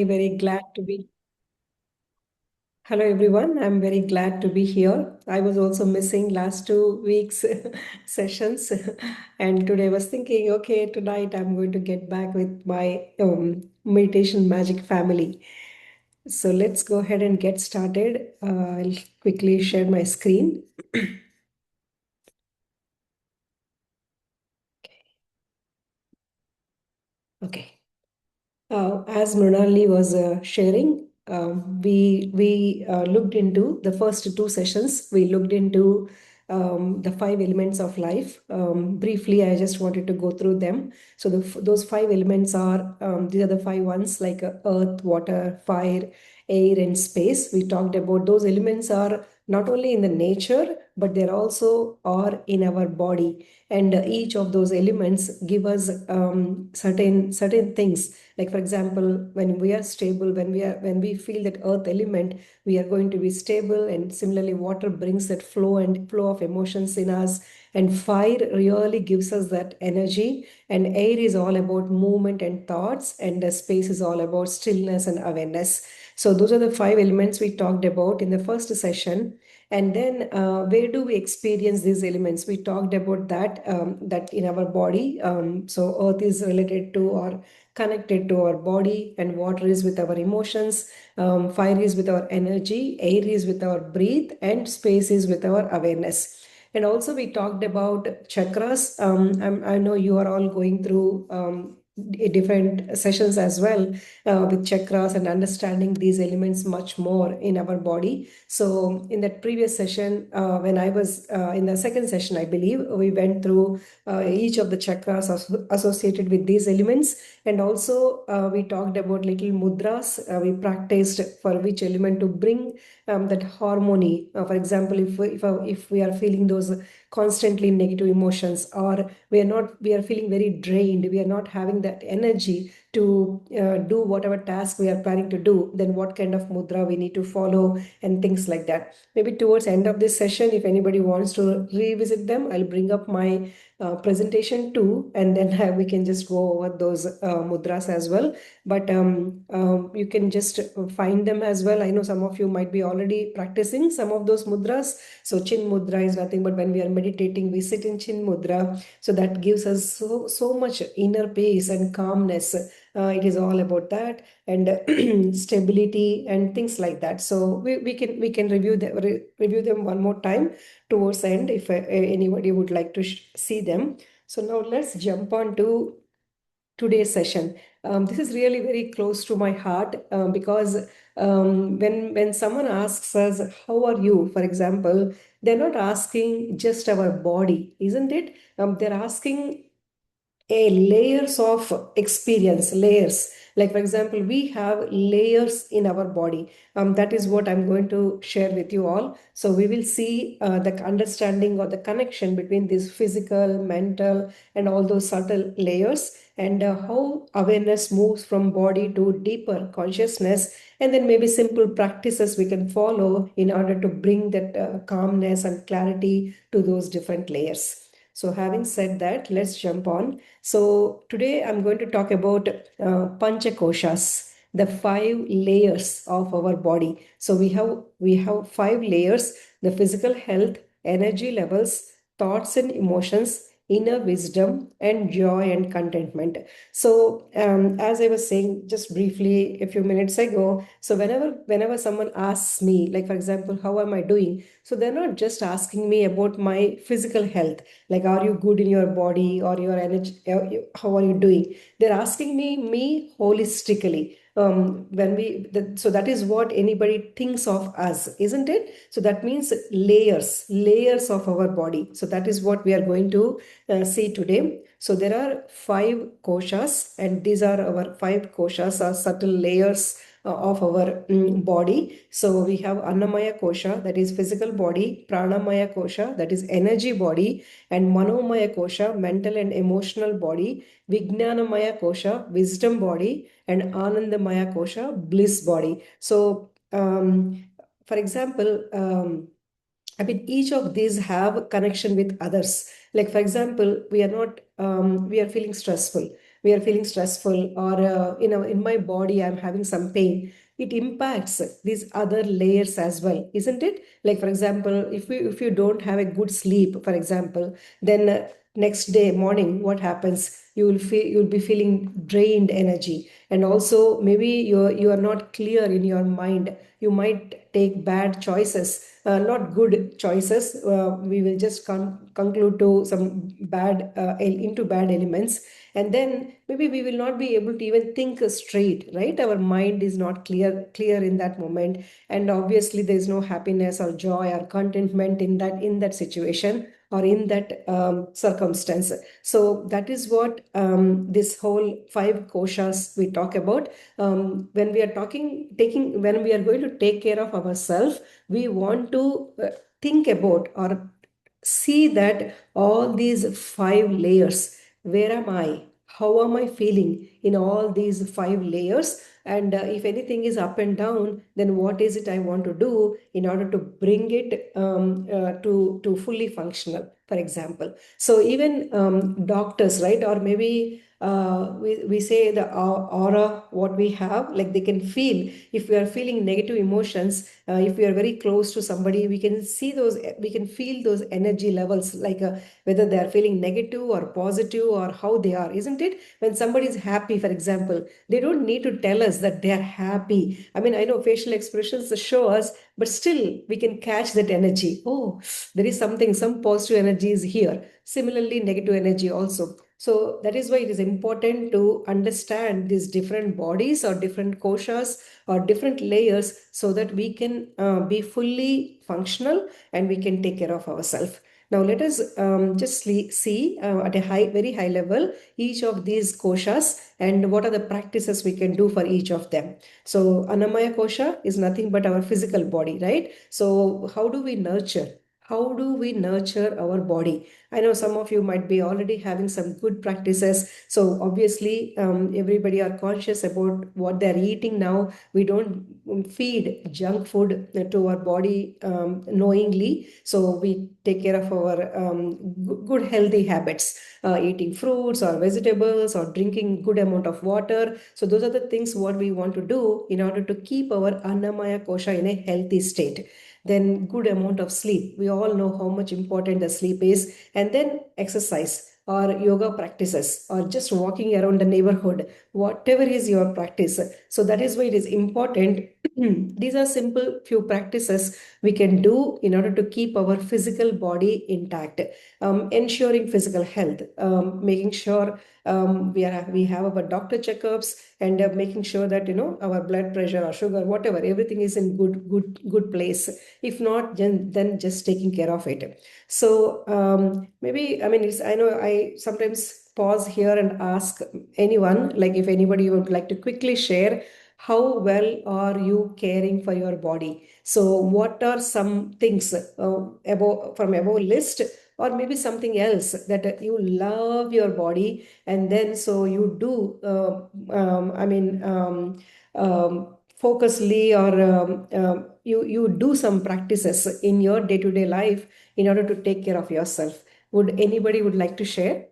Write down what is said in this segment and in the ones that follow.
Very glad to be. Hello, everyone. I'm very glad to be here. I was also missing last 2 weeks sessions, and today I was thinking, okay, tonight I'm going to get back with my meditation magic family. So let's go ahead and get started. I'll quickly share my screen. Okay. As Mrinalini was sharing, we looked into the first two sessions. We looked into the five elements of life. Briefly, I just wanted to go through them. So those five elements are these are the five ones like earth, water, fire, air, and space. We talked about those elements are not only in the nature, but they're also are in our body. And each of those elements give us certain things, like for example, when we are stable, when we feel that earth element, we are going to be stable. And similarly, water brings that flow of emotions in us, and fire really gives us that energy, and air is all about movement and thoughts, and the space is all about stillness and awareness. So those are the five elements we talked about in the first session. And then where do we experience these elements? We talked about that in our body. So earth is related to or connected to our body, and water is with our emotions, fire is with our energy, air is with our breath, and space is with our awareness. And also we talked about chakras. I know you are all going through different sessions as well with chakras and understanding these elements much more in our body. So in that previous session, when I was in the second session, I believe we went through each of the chakras associated with these elements. And also we talked about little mudras we practiced for which element to bring that harmony. For example, if we are feeling those constantly negative emotions, or we are feeling very drained, we are not having that energy to do whatever task we are planning to do, then what kind of mudra we need to follow, and things like that. Maybe towards the end of this session, if anybody wants to revisit them, I'll bring up my presentation too, and then we can just go over those mudras as well. But you can just find them as well. I know some of you might be already practicing some of those mudras. So chin mudra is nothing but when we are meditating, we sit in chin mudra. So that gives us so much inner peace and calmness. It is all about that, and stability and things like that. So we can review them one more time towards the end if anybody would like to see them. So now let's jump on to today's session. This is really very close to my heart because when someone asks us, "How are you?" for example, they're not asking just our body, isn't it? They're asking a layers of experience, layers. Like for example, we have layers in our body. That is what I'm going to share with you all. So we will see the understanding or the connection between this physical, mental, and all those subtle layers, and how awareness moves from body to deeper consciousness, and then maybe simple practices we can follow in order to bring that calmness and clarity to those different layers. So having said that, let's jump on. So today I'm going to talk about Pancha Koshas, the five layers of our body. So we have five layers: the physical health, energy levels, thoughts and emotions, inner wisdom, and joy and contentment. So as I was saying just briefly a few minutes ago, so whenever someone asks me, like for example, how am I doing? So they're not just asking me about my physical health, like are you good in your body or your energy, how are you doing. They're asking me holistically. So that is what anybody thinks of us, isn't it? So that means layers of our body. So that is what we are going to see today. So there are five koshas, and these are our five koshas, are subtle layers of our body. So we have Annamaya Kosha, that is physical body; Pranamaya Kosha, that is energy body; and Manomaya Kosha, mental and emotional body; Vijnanamaya Kosha, wisdom body; and Anandamaya Kosha, bliss body. So for example, I mean, each of these have connection with others. Like for example, we are feeling stressful. we are feeling stressful, or in my body I'm having some pain, it impacts these other layers as well, isn't it? Like for example, if you don't have a good sleep, for example, then next day morning what happens, you'll be feeling drained energy, and also maybe you are not clear in your mind. You might take bad choices, not good choices. We will just conclude to some bad into bad elements, and then maybe we will not be able to even think straight, right? Our mind is not clear in that moment, and obviously there is no happiness or joy or contentment in that situation or in that circumstance. So that is what this whole five koshas we talk about. When we are when we are going to take care of ourselves, we want to think about or see that all these five layers, where am I? How am I feeling in all these five layers? And if anything is up and down, then what is it I want to do in order to bring it to fully functional, for example. So even doctors, right? Or maybe we say the aura, what we have, like they can feel if we are feeling negative emotions. If we are very close to somebody, we can see those, we can feel those energy levels, like whether they are feeling negative or positive or how they are, isn't it? When somebody is happy, for example, they don't need to tell us that they are happy. I mean, I know facial expressions show us, but still we can catch that energy. Oh, there is something, some positive energy is here. Similarly, negative energy also. So that is why it is important to understand these different bodies or different koshas or different layers, so that we can be fully functional and we can take care of ourselves. Now let us just see at a very high level each of these koshas and what are the practices we can do for each of them. So Annamaya Kosha is nothing but our physical body, right? So how do we nurture? How do we nurture our body? I know some of you might be already having some good practices. So obviously, everybody are conscious about what they're eating now. We don't feed junk food to our body knowingly. So we take care of our good healthy habits, eating fruits or vegetables or drinking good amount of water. So those are the things what we want to do in order to keep our Annamaya Kosha in a healthy state. Then good amount of sleep. We all know how much important the sleep is. And then exercise or yoga practices or just walking around the neighborhood, whatever is your practice. So that is why it is important. These are simple few practices we can do in order to keep our physical body intact, ensuring physical health, making sure we have our doctor checkups, and making sure that our blood pressure or sugar, whatever, everything is in good place. If not, then just taking care of it. So maybe, I mean, I know I sometimes pause here and ask anyone, like if anybody would like to quickly share how well are you caring for your body. So what are some things from above list, or maybe something else that you love your body, and then so you do I mean focusly, or you do some practices in your day-to-day life in order to take care of yourself. Would anybody would like to share?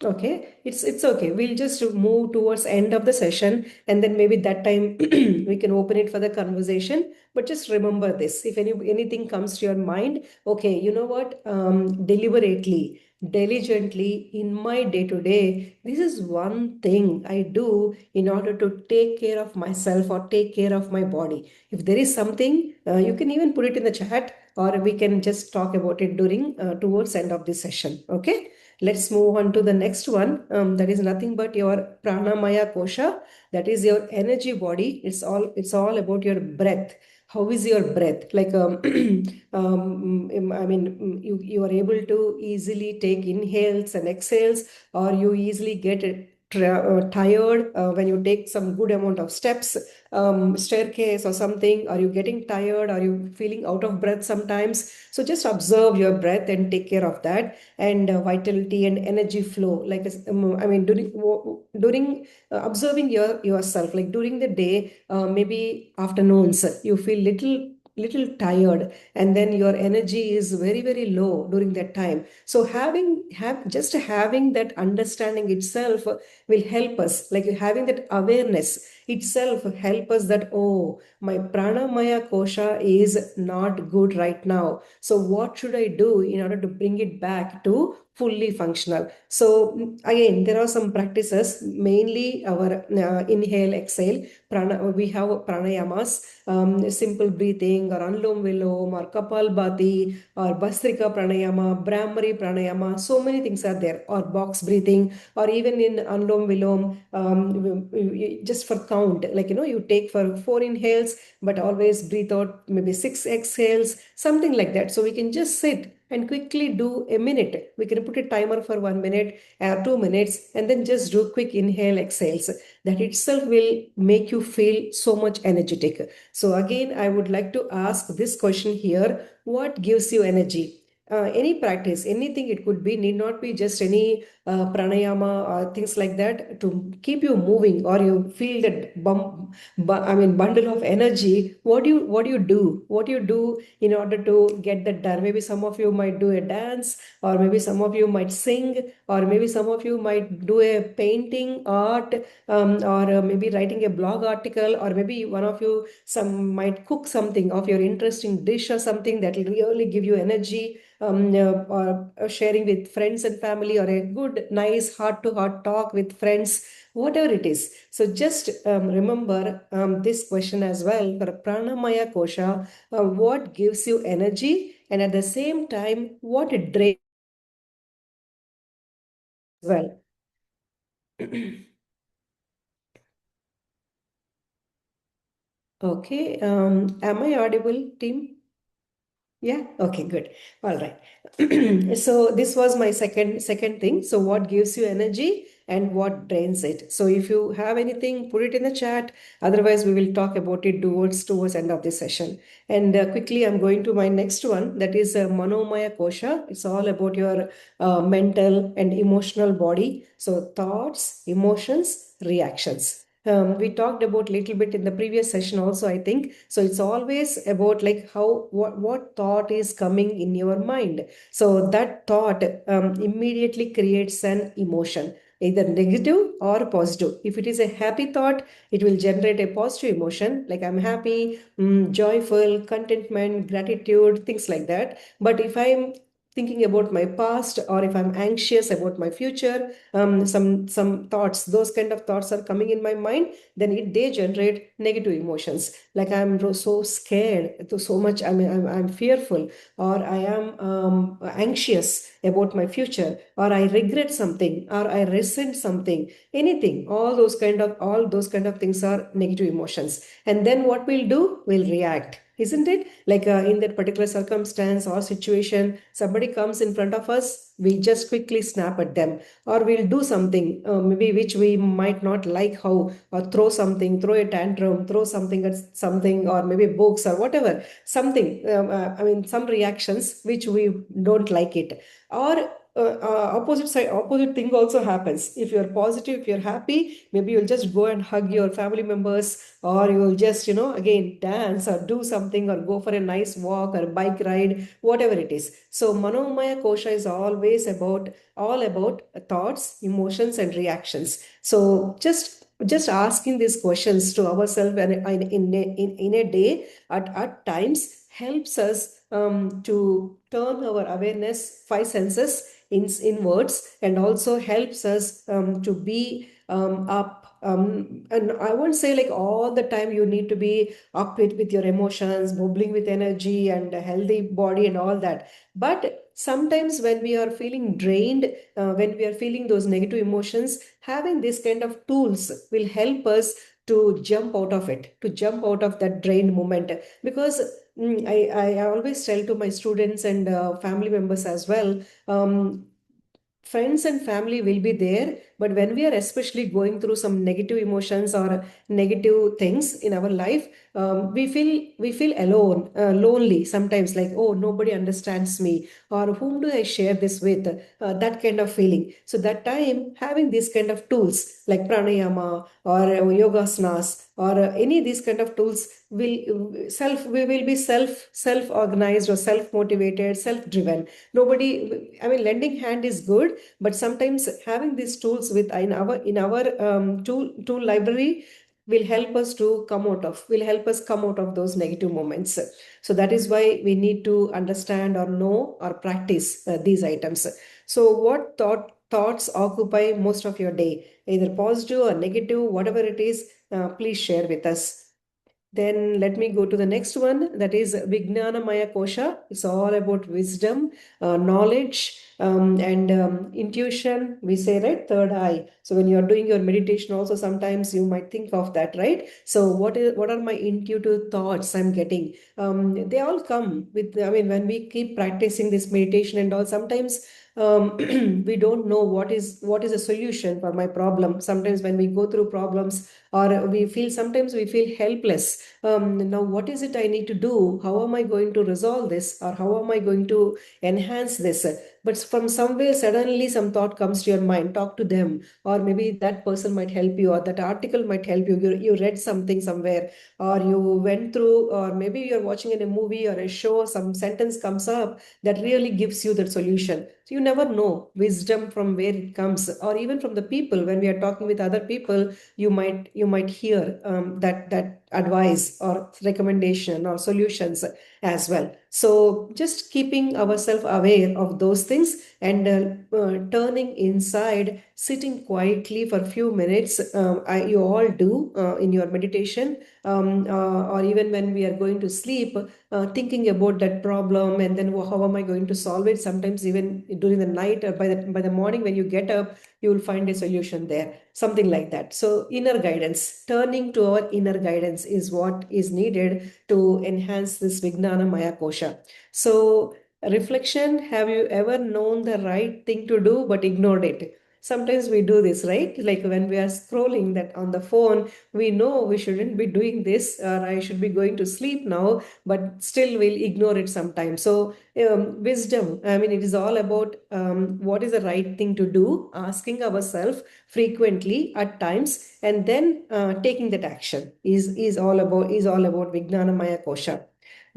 Okay, it's okay. We'll just move towards end of the session, and then maybe that time we can open it for the conversation. But just remember this: if anything comes to your mind, okay, you know what? Deliberately, diligently, in my day to day, this is one thing I do in order to take care of myself or take care of my body. If there is something, you can even put it in the chat, or we can just talk about it during towards end of this session. Okay. Let's move on to the next one. That is nothing but your Pranamaya Kosha. That is your energy body. It's all about your breath. How is your breath? Like I mean, you are able to easily take inhales and exhales, or you easily get tired when you take some good amount of steps, staircase or something. Are you getting tired? Are you feeling out of breath sometimes? So just observe your breath and take care of that, and vitality and energy flow, like I mean, during observing yourself, like during the day, maybe afternoons you feel little little tired, and then your energy is very, very low during that time. So just having that understanding itself will help us, like having that awareness itself help us that, oh, my pranamaya kosha is not good right now, so what should I do in order to bring it back to fully functional? So again, there are some practices, mainly our inhale exhale we have pranayamas, simple breathing, or anulom vilom, or kapalbhati, or bhastrika pranayama, brahmari pranayama. So many things are there, or box breathing, or even in anulom vilom, just for count, like you take for 4 inhales but always breathe out maybe 6 exhales, something like that. So we can just sit and quickly do a minute. We can put a timer for 1 minute, 2 minutes, and then just do quick inhale exhales. That itself will make you feel so much energetic. So again, I would like to ask this question here: what gives you energy? Any practice, anything it could be, need not be just any pranayama or things like that, to keep you moving, or you feel that bundle of energy. What do you do? What do you do in order to get that done? Maybe some of you might do a dance, or maybe some of you might sing, or maybe some of you might do a painting, art, or maybe writing a blog article, or maybe one of you some might cook something of your interesting dish or something that will really give you energy, or sharing with friends and family, or a good nice heart to heart talk with friends, whatever it is. So just remember this question as well for pranamaya kosha: what gives you energy, and at the same time what it drains as well. Okay, am I audible, team? Yeah. Okay, good. All right. So this was my second thing. So what gives you energy and what drains it? So if you have anything, put it in the chat. Otherwise, we will talk about it towards end of this session. And quickly, I'm going to my next one. That is Manomaya Kosha. It's all about your mental and emotional body. So thoughts, emotions, reactions. We talked about little bit in the previous session also, I think. So it's always about like how what thought is coming in your mind. So that thought immediately creates an emotion, either negative or positive. If it is a happy thought, it will generate a positive emotion, like I'm happy, joyful, contentment, gratitude, things like that. But if I'm thinking about my past, or if I'm anxious about my future, some thoughts, those kind of thoughts are coming in my mind, then they generate negative emotions, like I'm so scared to so much, I'm fearful, or I am anxious about my future, or I regret something, or I resent something, anything, all those kind of things are negative emotions. And then what we'll do, we'll react, isn't it? Like in that particular circumstance or situation, somebody comes in front of us, we just quickly snap at them, or we'll do something maybe which we might not like how, or throw something, throw a tantrum, throw something at something, or maybe books or whatever, something, some reactions which we don't like it. Or opposite side, opposite thing also happens. If you're positive, if you're happy, maybe you'll just go and hug your family members, or you'll just again dance or do something, or go for a nice walk or bike ride, whatever it is. So manomaya kosha is always about all about thoughts, emotions, and reactions. So just asking these questions to ourselves, and in a day, at times, helps us to turn our awareness, five senses, inwards, and also helps us to be up. And I won't say like all the time you need to be up with your emotions, bubbling with energy and a healthy body and all that. But sometimes when we are feeling drained, when we are feeling those negative emotions, having this kind of tools will help us to jump out of it, to jump out of that drained moment. Because I always tell to my students and family members as well, friends and family will be there, but when we are especially going through some negative emotions or negative things in our life, we feel alone, lonely sometimes, like, oh, nobody understands me, or whom do I share this with, that kind of feeling. So that time, having these kind of tools like pranayama or yogasanas or any these kind of tools we will be self organized or self motivated, self driven. Nobody, I mean, lending hand is good, but sometimes having these tools with in our tool library will help us come out of those negative moments. So that is why we need to understand or know or practice these items. So what thoughts occupy most of your day, either positive or negative, whatever it is, please share with us. Then let me go to the next one, that is Vijnanamaya Kosha. It's all about wisdom, knowledge, and intuition. We say, right, third eye. So when you're doing your meditation, also sometimes you might think of that, right? So what are my intuitive thoughts I'm getting? They all come with. I mean, when we keep practicing this meditation and all, sometimes we don't know what is a solution for my problem. Sometimes when we go through problems, or sometimes we feel helpless. Now what is it I need to do? How am I going to resolve this, or how am I going to enhance this? But from somewhere suddenly some thought comes to your mind. Talk to them, or maybe that person might help you, or that article might help you. You read something somewhere, or you went through, or maybe you're watching in a movie or a show, some sentence comes up that really gives you the solution. So you never know wisdom from where it comes, or even from the people. When we are talking with other people, you might hear that advice or recommendation or solutions as well. So just keeping ourselves aware of those things, and turning inside, sitting quietly for a few minutes, you all do in your meditation, or even when we are going to sleep, thinking about that problem, and then how am I going to solve it. Sometimes even during the night, or by the morning when you get up, you will find a solution there, something like that. So inner guidance, turning to our inner guidance is what is needed to enhance this Vijnanamaya Kosha. So reflection, have you ever known the right thing to do but ignored it? Sometimes we do this, right? Like when we are scrolling that on the phone, we know we shouldn't be doing this, or I should be going to sleep now, but still we'll ignore it sometimes. So wisdom, I mean, it is all about what is the right thing to do, asking ourselves frequently at times, and then taking that action is all about Vijnanamaya Kosha.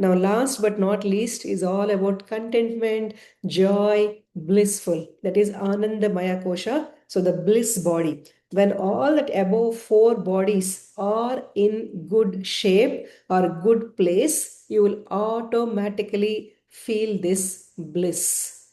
Now, last but not least, is all about contentment, joy, blissful. That is Anandamaya Kosha. So the bliss body. When all that above four bodies are in good shape or good place, you will automatically feel this bliss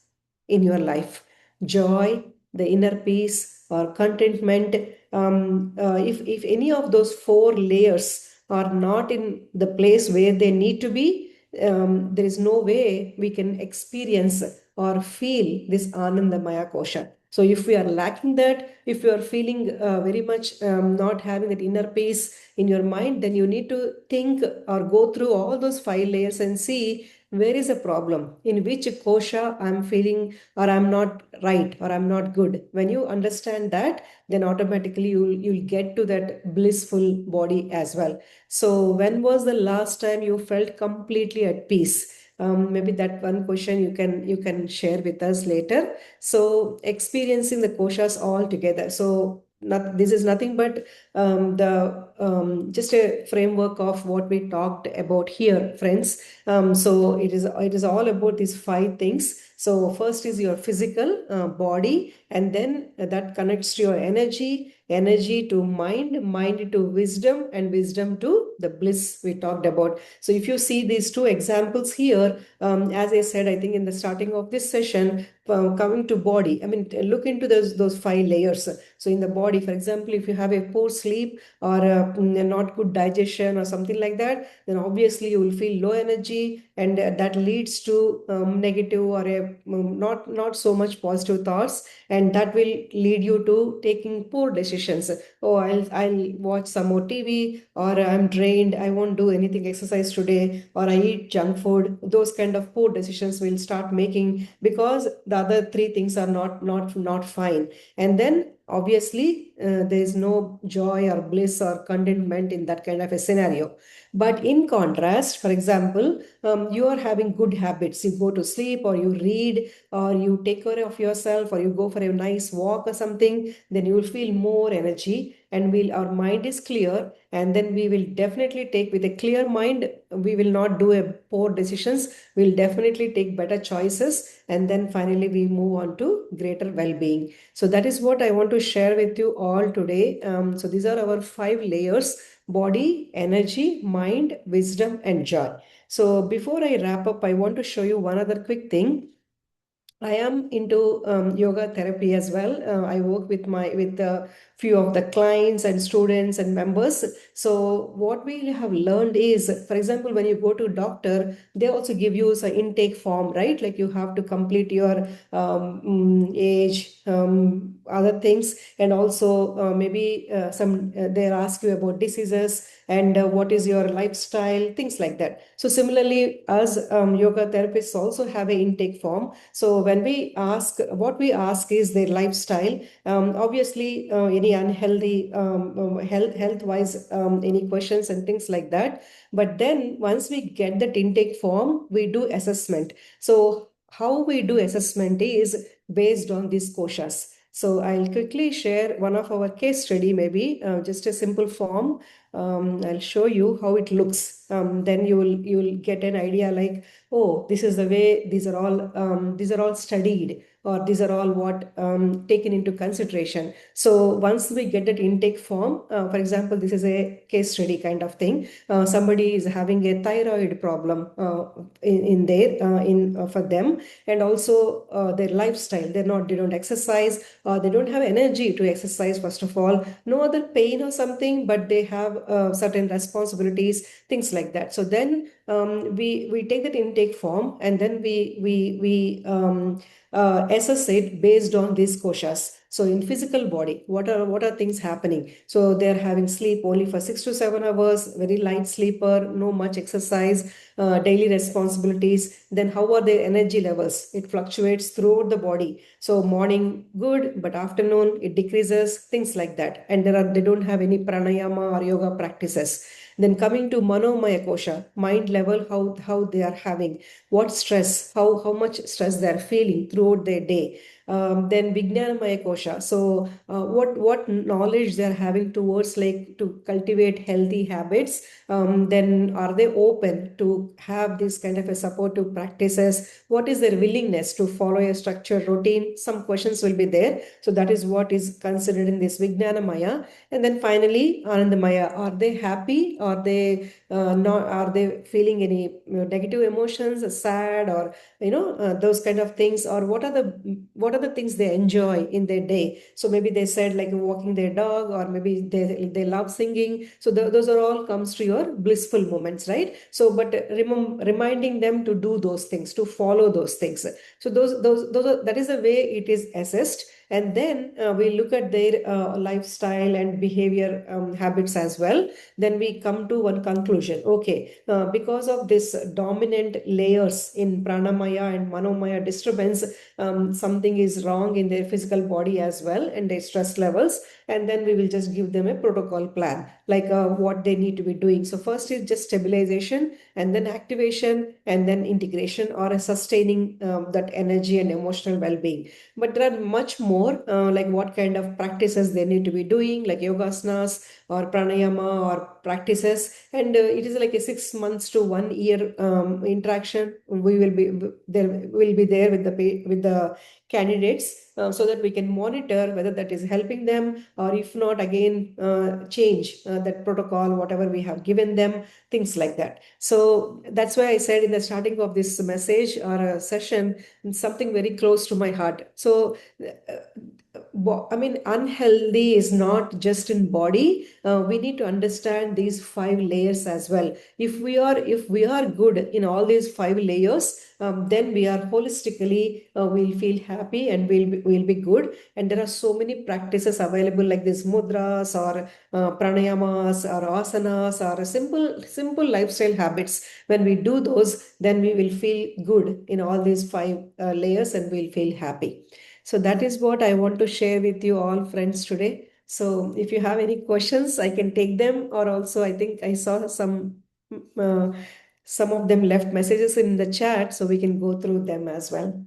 in your life. Joy, the inner peace, or contentment. If any of those four layers are not in the place where they need to be, there is no way we can experience or feel this Anandamaya Kosha. So if we are lacking that, if you are feeling very much not having that inner peace in your mind, then you need to think or go through all those five layers and see where is a problem, in which kosha I'm feeling, or I'm not right, or I'm not good. When you understand that, then automatically you'll get to that blissful body as well. So when was the last time you felt completely at peace? Maybe that one question you can share with us later. So experiencing the koshas all together. So this is nothing but the just a framework of what we talked about here, friends. So it is all about these five things. So first is your physical body, and then that connects to your energy to mind to wisdom, and wisdom to the bliss we talked about. So if you see these two examples here, as I said, I think in the starting of this session, coming to body, I mean, look into those five layers. So in the body, for example, if you have a poor sleep, or not good digestion or something like that, then obviously you will feel low energy, and that leads to negative, or not so much positive thoughts, and that will lead you to taking poor decisions. Oh, I'll watch some more TV, or I'm drained, I won't do anything exercise today, or I eat junk food. Those kind of poor decisions will start making, because the other three things are not fine. And then obviously there is no joy or bliss or contentment in that kind of a scenario. But in contrast, for example, you are having good habits, you go to sleep, or you read, or you take care of yourself, or you go for a nice walk or something, then you will feel more energy, and our mind is clear, and then we will definitely take, with a clear mind, we will not do a poor decisions. We'll definitely take better choices, and then finally we move on to greater well-being. So that is what I want to share with you all today. So these are our 5 layers: body, energy, mind, wisdom, and joy. So before I wrap up, I want to show you one other quick thing. I am into yoga therapy as well. I work with a few of the clients and students and members. So what we have learned is, for example, when you go to doctor, they also give you an intake form, right? Like you have to complete your age, other things, and also maybe some they ask you about diseases and what is your lifestyle, things like that. So similarly, as yoga therapists also have an intake form. So when we ask, what we ask is their lifestyle. Obviously, any unhealthy health wise, any questions and things like that. But then once we get that intake form, we do assessment. So how we do assessment is based on these koshas. So I'll quickly share one of our case study, maybe just a simple form. I'll show you how it looks. Then you will get an idea like, oh, this is the way these are all studied, or these are all what taken into consideration. So once we get that intake form, for example, this is a case study kind of thing. Somebody is having a thyroid problem in there in for them, and also their lifestyle. They don't exercise, they don't have energy to exercise, first of all, no other pain or something, but they have certain responsibilities, things like that. So then we take that intake form, and then we assess it based on these koshas. So in physical body, what are things happening? So they're having sleep only for 6 to 7 hours, very light sleeper, no much exercise, daily responsibilities. Then how are their energy levels? It fluctuates throughout the body. So morning good, but afternoon it decreases, things like that. And they don't have any pranayama or yoga practices. Then coming to Manomaya Kosha, mind level, how they are having, what stress, how much stress they are feeling throughout their day. Then Vijnanamaya Kosha. So what knowledge they are having towards, like, to cultivate healthy habits. Then are they open to have this kind of a supportive practices? What is their willingness to follow a structured routine? Some questions will be there. So that is what is considered in this Vijnanamaya. And then finally, Anandamaya. Are they happy? Are they not? Are they feeling any negative emotions, sad, or those kind of things? Or what are the things they enjoy in their day? So maybe they said like walking their dog, or maybe they love singing. So those are all comes to your blissful moments, right? So but reminding them to do those things, to follow those things. So that is the way it is assessed. And then we look at their lifestyle and behavior habits as well. Then we come to one conclusion. Okay, because of this dominant layers in pranamaya and manomaya disturbance, something is wrong in their physical body as well, and their stress levels. And then we will just give them a protocol plan, like what they need to be doing. So first is just stabilization, and then activation, and then integration, or a sustaining that energy and emotional well-being. But there are much more, like what kind of practices they need to be doing, like yogasanas or pranayama or practices. And it is like a 6 months to 1 year interaction. We will be there, will be there with the candidates, so that we can monitor whether that is helping them, or if not, again change that protocol, whatever we have given them, things like that. So that's why I said in the starting of this message or a session, something very close to my heart. So I mean, unhealthy is not just in body. We need to understand these 5 layers as well. If we are good in all these 5 layers, then we are holistically, we'll feel happy, and we'll be good. And there are so many practices available, like this mudras, or pranayamas, or asanas, or simple lifestyle habits. When we do those, then we will feel good in all these 5 layers, and we'll feel happy. So that is what I want to share with you all, friends, today. So if you have any questions, I can take them, or also I think I saw uh, some of them left messages in the chat, so we can go through them as well.